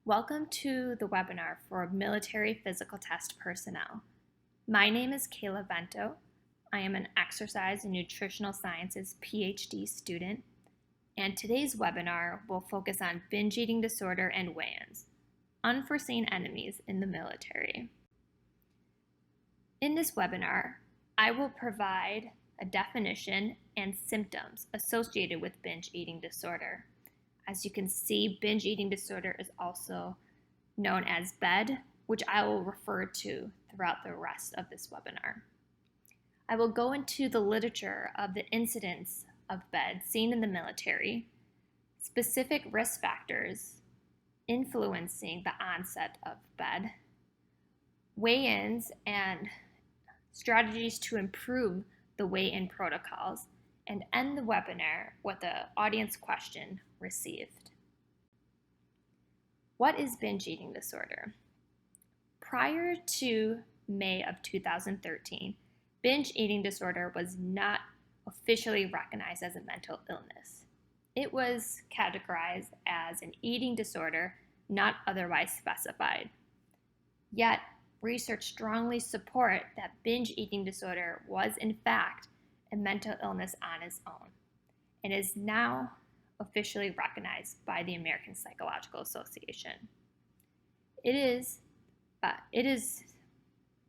Welcome to the webinar for military physical test personnel. My name is Kayla Vento. I am an exercise and nutritional sciences PhD student, and today's webinar will focus on binge eating disorder and weigh-ins, unforeseen enemies in the military. In this webinar, I will provide a definition and symptoms associated with binge eating disorder. As you can see, binge eating disorder is also known as BED, which I will refer to throughout the rest of this webinar. I will go into the literature of the incidence of BED seen in the military, specific risk factors influencing the onset of BED, weigh-ins and strategies to improve the weigh-in protocols, and end the webinar with an audience question received. What is binge eating disorder? Prior to May of 2013, binge eating disorder was not officially recognized as a mental illness. It was categorized as an eating disorder not otherwise specified. Yet, research strongly support that binge eating disorder was in fact a mental illness on its own and is now officially recognized by the American Psychological Association. It is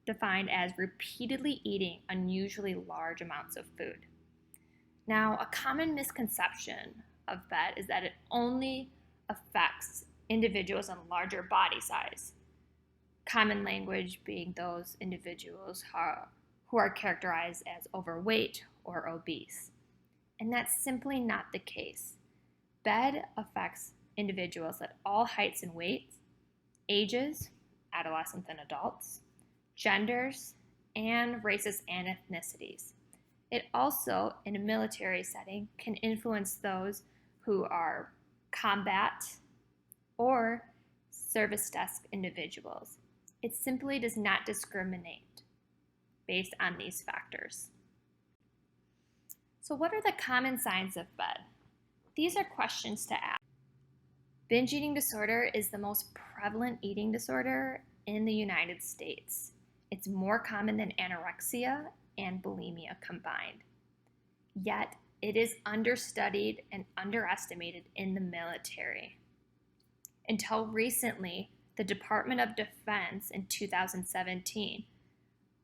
defined as repeatedly eating unusually large amounts of food. Now, a common misconception of BED is that it only affects individuals in larger body size. Common language being those individuals who are characterized as overweight or obese. And that's simply not the case. BED affects individuals at all heights and weights, ages, adolescents and adults, genders, and races and ethnicities. It also, in a military setting, can influence those who are combat or service desk individuals. It simply does not discriminate based on these factors. So what are the common signs of BED? These are questions to ask. Binge eating disorder is the most prevalent eating disorder in the United States. It's more common than anorexia and bulimia combined. Yet, it is understudied and underestimated in the military. Until recently, the Department of Defense in 2017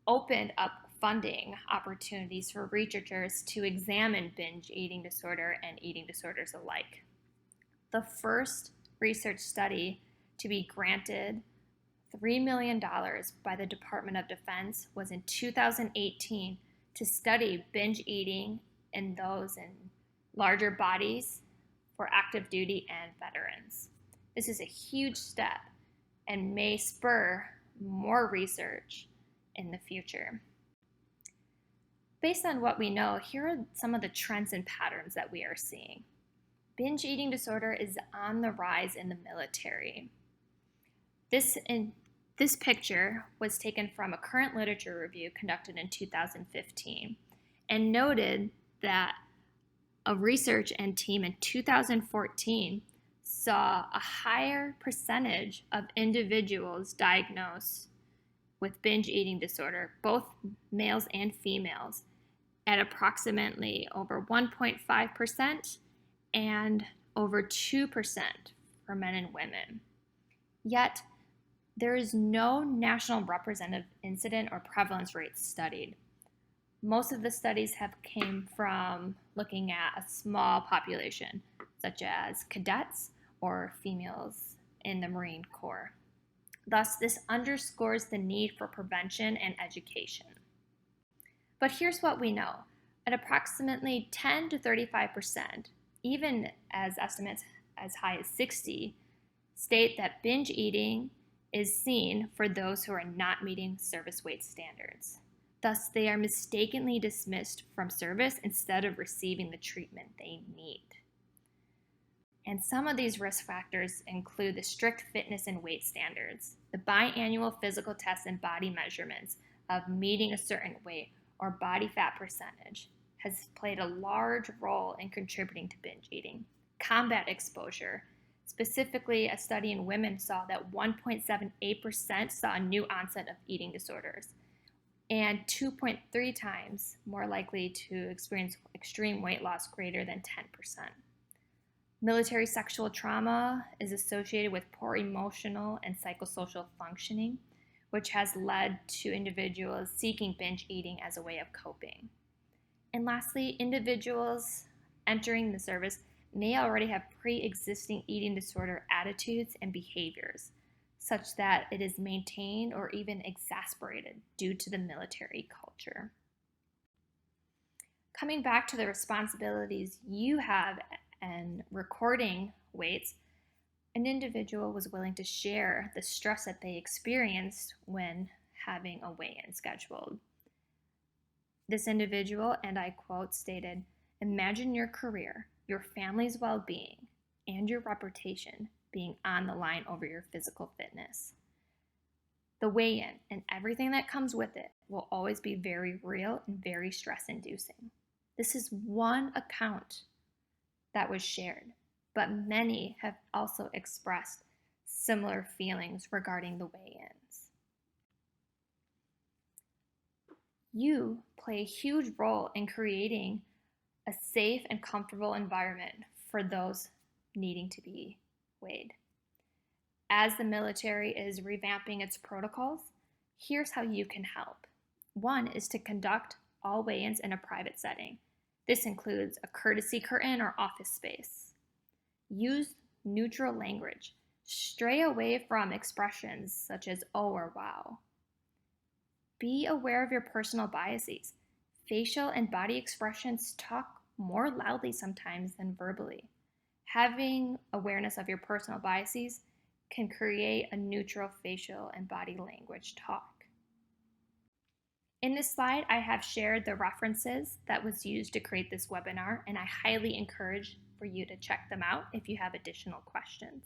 opened up funding opportunities for researchers to examine binge eating disorder and eating disorders alike. The first research study to be granted $3 million by the Department of Defense was in 2018 to study binge eating in those in larger bodies for active duty and veterans. This is a huge step and may spur more research in the future. Based on what we know, here are some of the trends and patterns that we are seeing. Binge eating disorder is on the rise in the military. This picture was taken from a current literature review conducted in 2015 and noted that a research and team in 2014 saw a higher percentage of individuals diagnosed with binge eating disorder, both males and females, at approximately over 1.5% and over 2% for men and women. Yet, there is no national representative incident or prevalence rates studied. Most of the studies have came from looking at a small population, such as cadets or females in the Marine Corps. Thus, this underscores the need for prevention and education. But here's what we know. At approximately 10 to 35%, even as estimates as high as 60, state that binge eating is seen for those who are not meeting service weight standards. Thus, they are mistakenly dismissed from service instead of receiving the treatment they need. And some of these risk factors include the strict fitness and weight standards, the biannual physical tests and body measurements of meeting a certain weight or body fat percentage has played a large role in contributing to binge eating. Combat exposure, Specifically, a study in women saw that 1.78% saw a new onset of eating disorders and 2.3 times more likely to experience extreme weight loss greater than 10%. Military sexual trauma is associated with poor emotional and psychosocial functioning, which has led to individuals seeking binge eating as a way of coping. And lastly, individuals entering the service may already have pre-existing eating disorder attitudes and behaviors, such that it is maintained or even exacerbated due to the military culture. Coming back to the responsibilities you have and recording weights, an individual was willing to share the stress that they experienced when having a weigh-in scheduled. This individual, and I quote, stated, "Imagine your career, your family's well-being, and your reputation being on the line over your physical fitness. The weigh-in and everything that comes with it will always be very real and very stress-inducing." This is one account that was shared, but many have also expressed similar feelings regarding the weigh-ins. You play a huge role in creating a safe and comfortable environment for those needing to be weighed. As the military is revamping its protocols, here's how you can help. One is to conduct all weigh-ins in a private setting. This includes a courtesy curtain or office space. Use neutral language. Stray away from expressions such as "oh" or "wow." Be aware of your personal biases. Facial and body expressions talk more loudly sometimes than verbally. Having awareness of your personal biases can create a neutral facial and body language talk. In this slide, I have shared the references that was used to create this webinar, and I highly encourage for you to check them out if you have additional questions.